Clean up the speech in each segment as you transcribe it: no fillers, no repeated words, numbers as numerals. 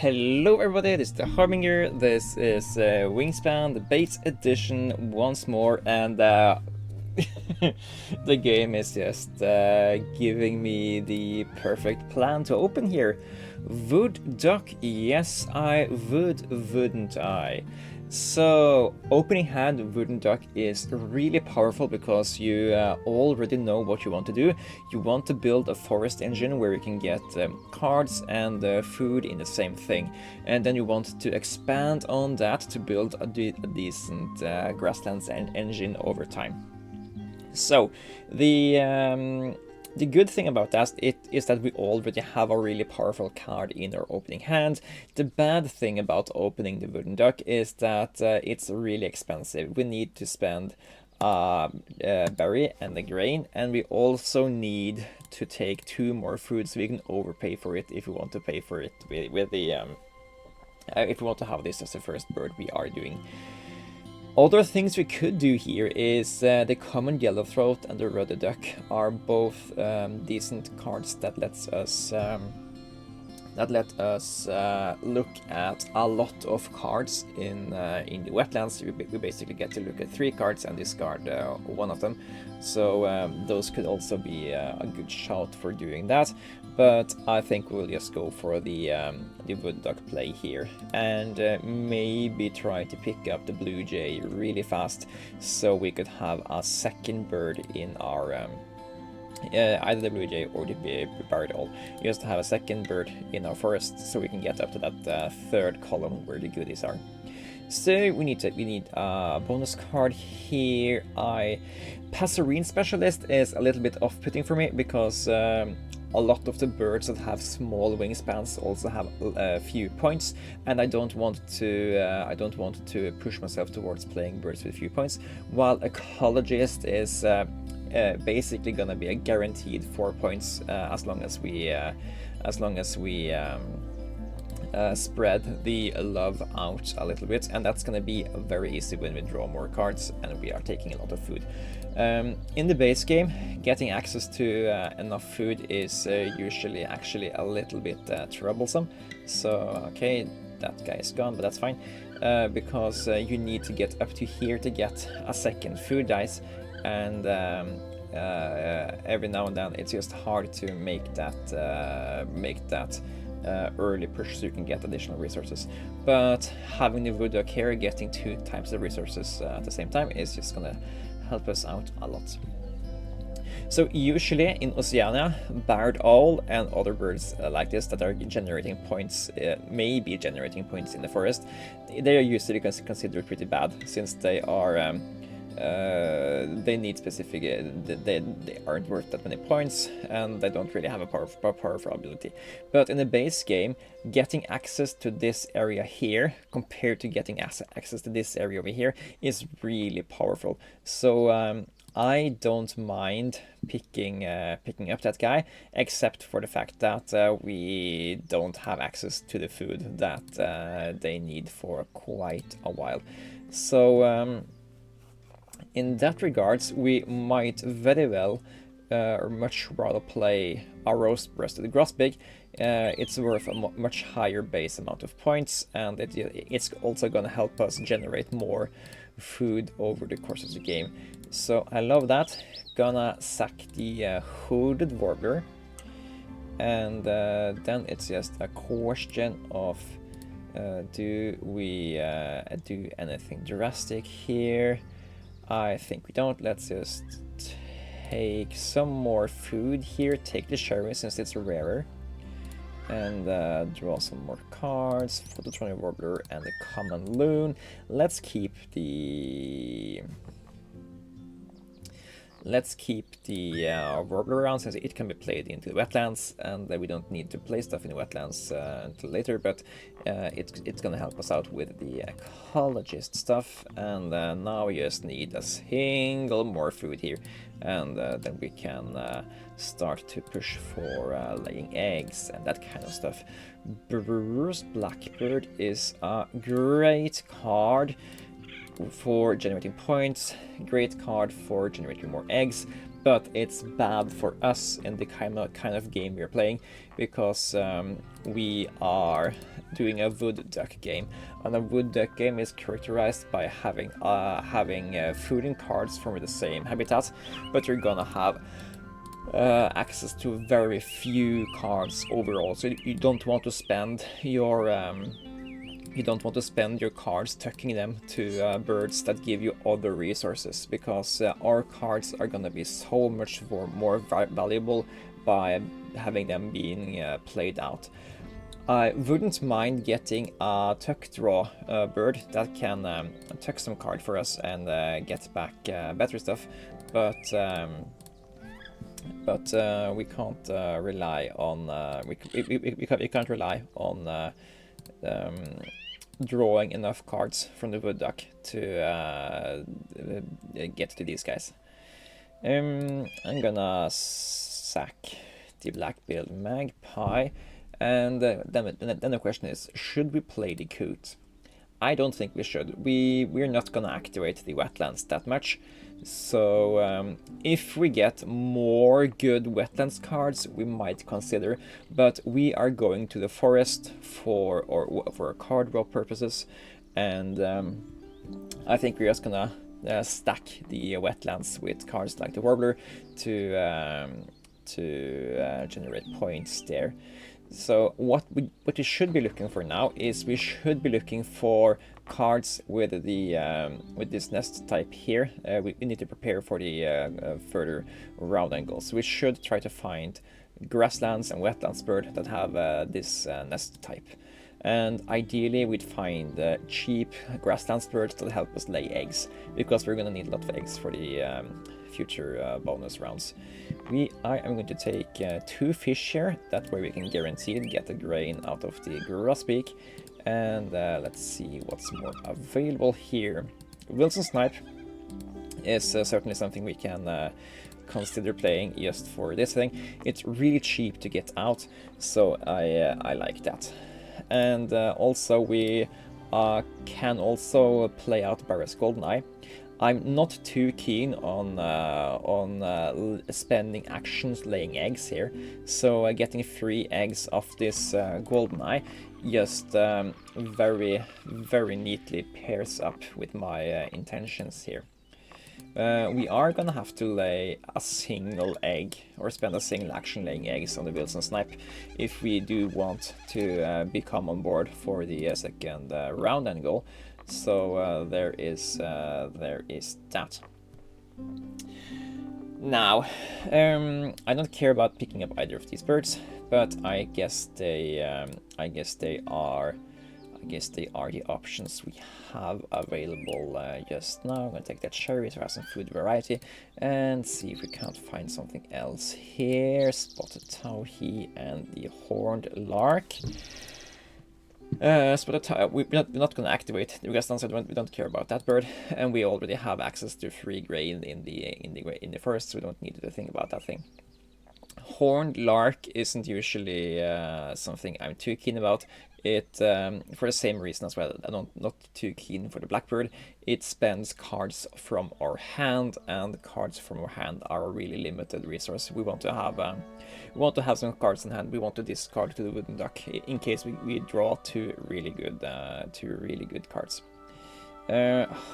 Hello everybody, this is the Harbinger, this is Wingspan, the base edition once more, and the game is just giving me the perfect plan to open here. Would duck? Yes I would, wouldn't I? So, opening hand wooden duck is really powerful because you already know what you want to do. You want to build a forest engine where you can get cards and food in the same thing. And then you want to expand on that to build a decent grasslands engine over time. So, the good thing about that is that we already have a really powerful card in our opening hand. The bad thing about opening the wooden duck is that it's really expensive. We need to spend a berry and a grain, and we also need to take 2 more food, so we can overpay for it if we want to pay for it with the if we want to have this as the first bird we are doing. Other things we could do here is the common yellowthroat and the ruddy duck are both decent cards that let us look at a lot of cards in the wetlands. We basically get to look at 3 cards and discard 1 of them. So those could also be a good shout for doing that. But I think we'll just go for the wood duck play here, and maybe try to pick up the blue jay really fast, so we could have a second bird in our either the blue jay or the bird owl. Just to have a second bird in our forest, so we can get up to that third column where the goodies are. So we need a bonus card here. Passerine Specialist is a little bit off-putting for me because a lot of the birds that have small wingspans also have a few points, and I don't want to push myself towards playing birds with few points. While Ecologist is basically gonna be a guaranteed 4 points as long as we spread the love out a little bit, and that's gonna be very easy when we draw more cards and we are taking a lot of food. In the base game, getting access to enough food is usually actually a little bit troublesome. So okay, that guy is gone, but that's fine, because you need to get up to here to get a second food dice, and every now and then it's just hard to make that early push so you can get additional resources. But having the wood duck here, getting 2 times the resources at the same time, is just gonna help us out a lot. So usually in Oceania, barred owl and other birds like this that are generating points, maybe generating points in the forest, they are usually considered pretty bad, since they are they need specific, they aren't worth that many points, and they don't really have a powerful ability. But in the base game, getting access to this area here compared to getting access to this area over here is really powerful. So I don't mind picking up that guy, except for the fact that we don't have access to the food that they need for quite a while. So in that regards, we might very well or much rather play a roast-breasted grosbeak. It's worth a much higher base amount of points, and it's also going to help us generate more food over the course of the game. So I love that. Gonna sack the hooded warbler, and then it's just a question of do we do anything drastic here? I think we don't. Let's just take some more food here, take the cherry since it's rarer, and draw some more cards for the Trony Warbler and the Common Loon. Let's keep the Warbler around, since it can be played into the wetlands, and we don't need to play stuff in the wetlands until later, but it's gonna help us out with the ecologist stuff. And now we just need a single more food here, and then we can start to push for laying eggs and that kind of stuff. Bruised Blackbird is a great card for generating points, great card for generating more eggs, but it's bad for us in the kind of game we're playing, because we are doing a wood duck game, and a wood duck game is characterized by having food and cards from the same habitat, but you're gonna have access to very few cards overall. So you don't want to spend your cards tucking them to birds that give you other resources, because our cards are gonna be so much more valuable by having them being played out. I wouldn't mind getting a tuck draw bird that can tuck some card for us and get back better stuff, but we can't rely on we can't rely on drawing enough cards from the wood duck to get to these guys. I'm gonna sack the black-billed magpie, and then the question is, should we play the coot? I don't think we should. We're not gonna activate the wetlands that much, so if we get more good wetlands cards, we might consider. But we are going to the forest for card draw purposes, and I think we're just gonna stack the wetlands with cards like the warbler to generate points there. So what we should be looking for now is we should be looking for cards with the with this nest type here. We need to prepare for the further round angles. So we should try to find grasslands and wetlands bird that have this nest type. And ideally we'd find cheap grasslands birds that help us lay eggs, because we're gonna need a lot of eggs for the future bonus rounds. I am going to take 2 fish here, that way we can guaranteed get the grain out of the grosbeak. And let's see what's more available here. Wilson Snipe is certainly something we can consider playing just for this thing. It's really cheap to get out, so I like that. And also we can also play out Barrett's Goldeneye. I'm not too keen on spending actions laying eggs here, so getting 3 eggs off this Goldeneye just very neatly pairs up with my intentions here. We are gonna have to lay a single egg, or spend a single action laying eggs on the Wilson Snipe, if we do want to become on board for the second round end goal. So there is that. Now, I don't care about picking up either of these birds, but I guess they are the options we have available just now. I'm gonna take that cherry to have some food variety and see if we can't find something else here. Spotted towhee and the horned lark. We're not going to activate the grasslands, so we don't care about that bird, and we already have access to free grain in the forest, so we don't need to think about that thing. Horned lark isn't usually something I'm too keen about. It for the same reason as well. I'm not too keen for the blackbird. It spends cards from our hand, and cards from our hand are a really limited resource. We want to have some cards in hand. We want to discard to the wooden duck in case we draw two really good cards.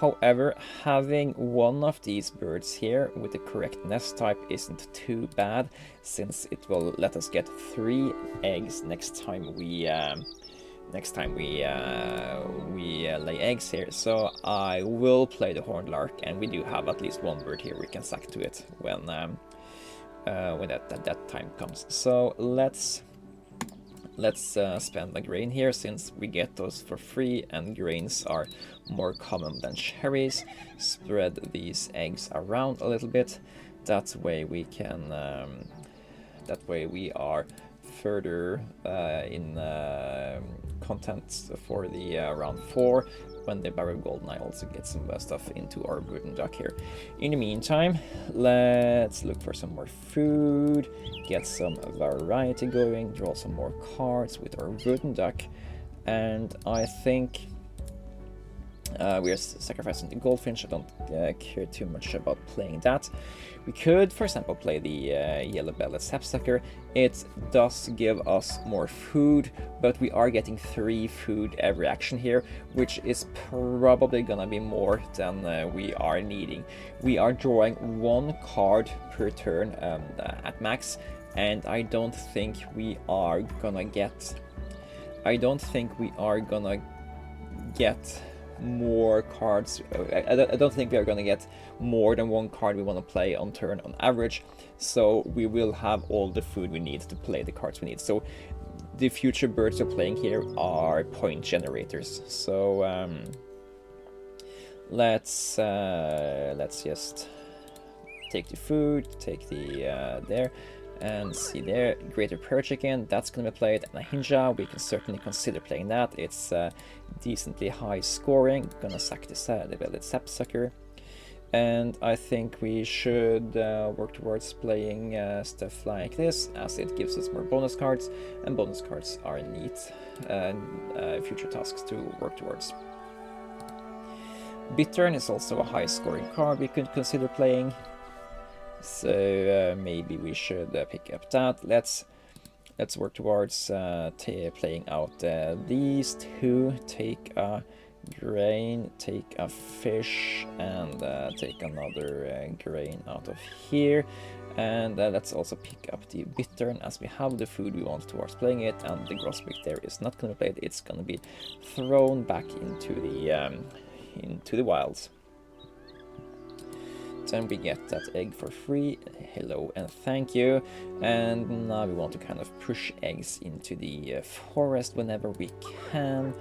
However, having one of these birds here with the correct nest type isn't too bad, since it will let us get 3 eggs next time we lay eggs here. So I will play the horned lark, and we do have at least one bird here we can sack to it when that time comes. So let's spend the grain here, since we get those for free and grains are more common than cherries. Spread these eggs around a little bit. That way we can we are further in content for the round 4, when the Barrel Goldeneye also gets some stuff into our wooden duck here. In the meantime, let's look for some more food, get some variety going, draw some more cards with our wooden duck, and I think We are sacrificing the goldfinch. I don't care too much about playing that. We could, for example, play the yellow-bellied sapsucker. It does give us more food, but we are getting 3 food every action here, which is probably gonna be more than we are needing. We are drawing 1 card per turn at max, and I don't think we are gonna get... more cards. I don't think we are going to get more than 1 card we want to play on turn on average, so we will have all the food we need to play the cards we need. So the future birds we're playing here are point generators. So let's just take the food, take the there, and see there, Greater Prayer Chicken, that's going to be played, and a Hinja, we can certainly consider playing that. It's decently high scoring. Gonna sack the bellied sapsucker, and I think we should work towards playing stuff like this, as it gives us more bonus cards, and bonus cards are neat future tasks to work towards. Bittern is also a high scoring card we could consider playing. So maybe we should pick up that. Let's work towards playing out these 2. Take a grain, take a fish, and take another grain out of here. And let's also pick up the bittern, as we have the food we want towards playing it, and the grosbeak there is not going to be played. It's going to be thrown back into the wilds. Then we get that egg for free. Hello and thank you. And now we want to kind of push eggs into the forest whenever we can.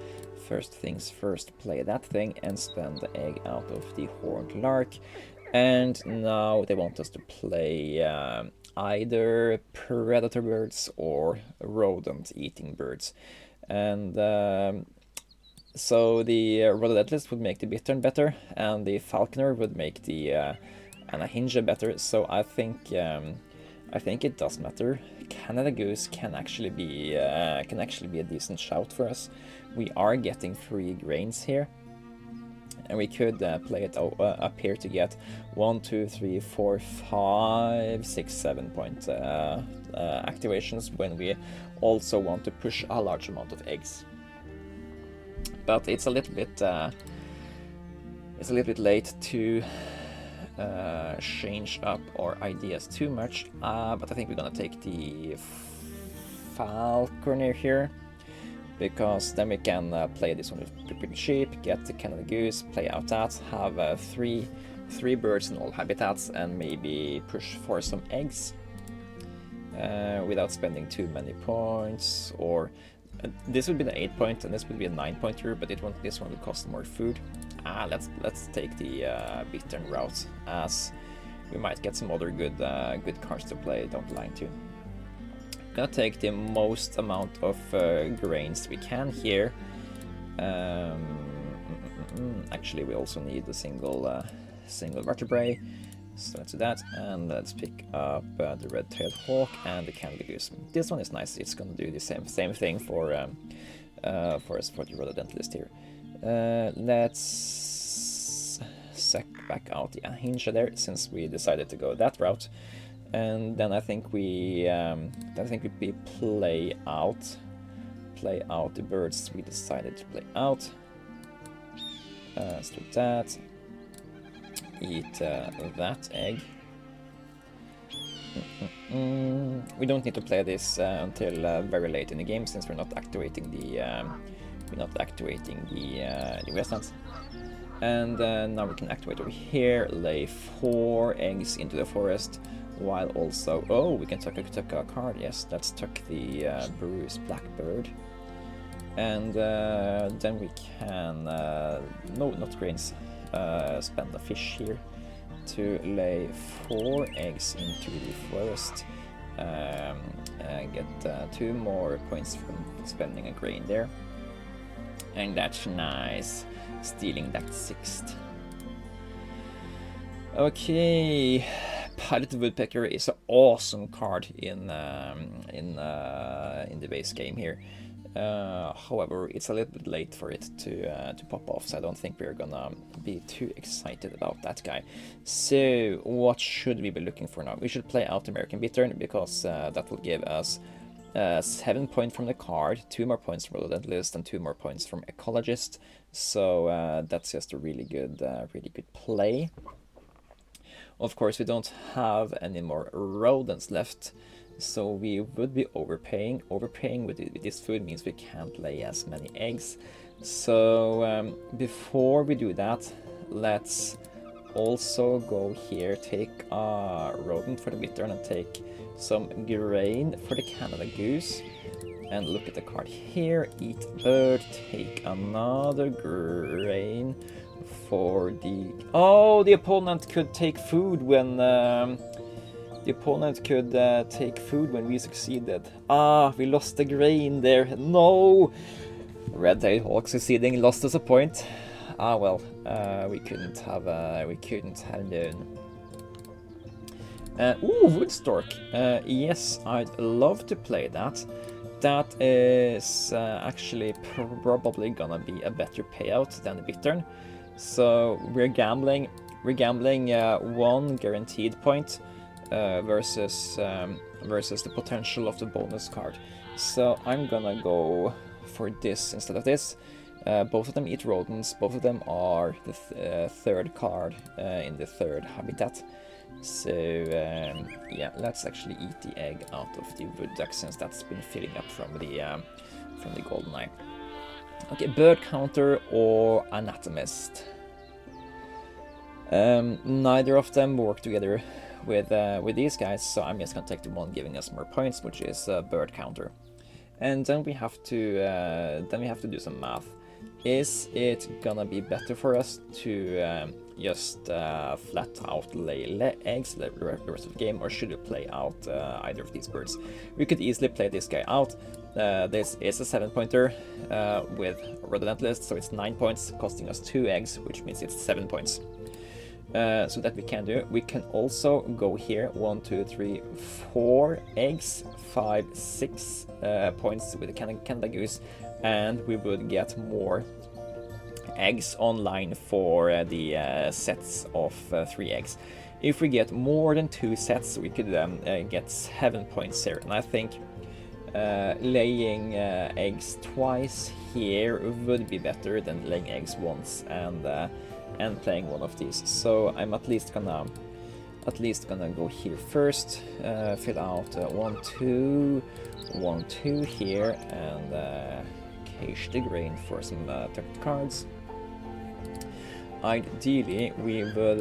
First things first, play that thing and spend the egg out of the horned lark. And now they want us to play either predator birds or rodent-eating birds. And so the rhododendrons would make the bittern better, and the falconer would make the anahinja better. So I think it does matter. Canada Goose can actually be a decent shout for us. We are getting 3 grains here, and we could play it up here to get 1, 2, 3, 4, 5, 6, 7 point activations when we also want to push a large amount of eggs. But it's a little bit late to change up our ideas too much. But I think we're gonna take the falconer here, because then we can play this one with pretty cheap, get the Canada Goose, play out that, have three birds in all habitats, and maybe push for some eggs without spending too many points. Or this would be the 8 point, and this would be a 9 pointer, but this one would cost more food. Let's take the bittern route, as we might get some other good cards to play. Don't lie to. Gonna take the most amount of grains we can here. Actually, we also need a single vertebrae, so let's do that. And let's pick up the red-tailed hawk and the Canada Goose. This one is nice. It's gonna do the same thing for us for the rhododendron here. Let's sack back out the Ahinja there, since we decided to go that route. And then I think we play out the birds we decided to play out. Let's do that. Eat that egg. We don't need to play this until very late in the game, since we're not activating the wastelands. And now we can activate over here, lay 4 eggs into the forest, while also, oh, we can tuck a card. Yes, let's tuck the bruised blackbird. And then we can, no, not grains, spend a fish here to lay 4 eggs into the forest, and get 2 more points from spending a grain there. And that's nice, stealing that 6th. Okay, Piloted Woodpecker is an awesome card in the base game here. However, it's a little bit late for it to pop off, so I don't think we're gonna be too excited about that guy. So what should we be looking for now? We should play out American Bittern, because that will give us 7 points from the card, 2 more points from Relentless, and 2 more points from Ecologist. So that's just a really good play. Of course, we don't have any more rodents left, so we would be overpaying. Overpaying with this food means we can't lay as many eggs. So before we do that, let's also go here, take a rodent for the bittern and take some grain for the Canada goose. And look at the card here, eat bird, take another grain for the... Oh, the opponent could take food when... the opponent could take food when we succeeded. Ah, we lost the grain there. No! Red-tailed hawk succeeding, lost us a point. Ah, well, we couldn't have known. Ooh, Woodstork. Yes, I'd love to play that. That is actually probably gonna be a better payout than the Bittern. So we're gambling 1 guaranteed point versus the potential of the bonus card. So I'm gonna go for this instead of this. Both of them eat rodents. Both of them are the third card in the third habitat. So yeah, let's actually eat the egg out of the wood duck, since that's been filling up from the golden eye. Okay, bird counter or anatomist. Neither of them work together with these guys, so I'm just gonna take the one giving us more points, which is bird counter. And then we have to do some math. Is it gonna be better for us to just flat out lay eggs the rest of the game, or should we play out either of these birds? We could easily play this guy out. This is a 7-pointer with Relentless, so it's 9 points, costing us 2 eggs, which means it's 7 points. So that we can do. We can also go here, 1, 2, 3, 4 eggs, 5, 6 points with the Canada goose, and we would get more eggs online for the sets of 3 eggs. If we get more than 2 sets, we could get 7 points here, and I think laying eggs twice here would be better than laying eggs once and playing one of these. So I'm at least gonna go here first, fill out 1, 2, 1, 2 here, and cache the grain for some tucked cards. Ideally, we would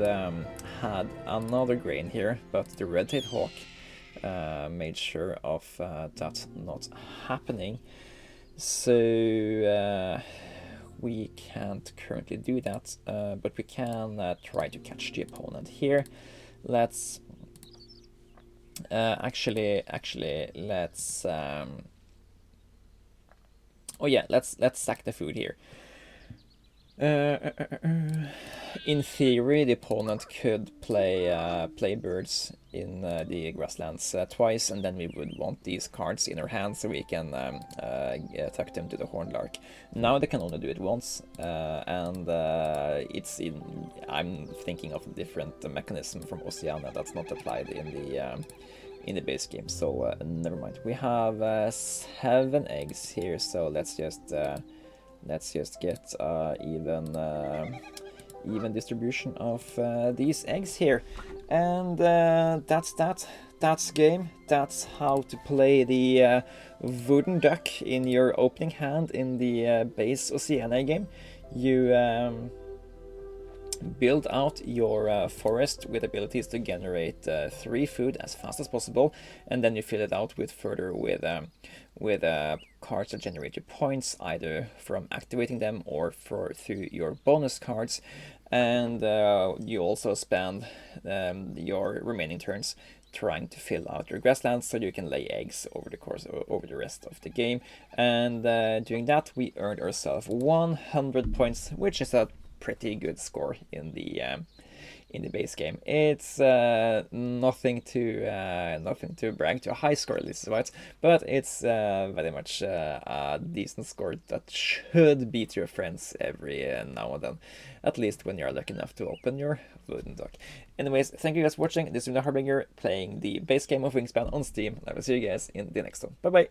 had another grain here, but the red-tailed hawk made sure of that not happening. So we can't currently do that, but we can try to catch the opponent here. Let's actually let's oh yeah, let's sack the food here. In theory, the opponent could play birds in the grasslands twice, and then we would want these cards in our hands so we can tuck them to the horned lark. Now they can only do it once, and I'm thinking of a different mechanism from Oceania that's not applied in the base game. So never mind. We have 7 eggs here, so let's just get even distribution of these eggs here, and that's that. That's game. That's how to play the wooden duck in your opening hand in the base Oceania game. You build out your forest with abilities to generate 3 food as fast as possible, and then you fill it out with cards that generate your points, either from activating them or through your bonus cards. And you also spend your remaining turns trying to fill out your grasslands so you can lay eggs over the rest of the game. And doing that, we earned ourselves 100 points, which is a pretty good score in in the base game. It's nothing to brag to a high score, at least, right? But it's very much a decent score that should beat your friends every now and then, at least when you're lucky enough to open your wooden duck. Anyways, thank you guys for watching. This is the Harbinger playing the base game of Wingspan on Steam. I will see you guys in the next one. Bye bye.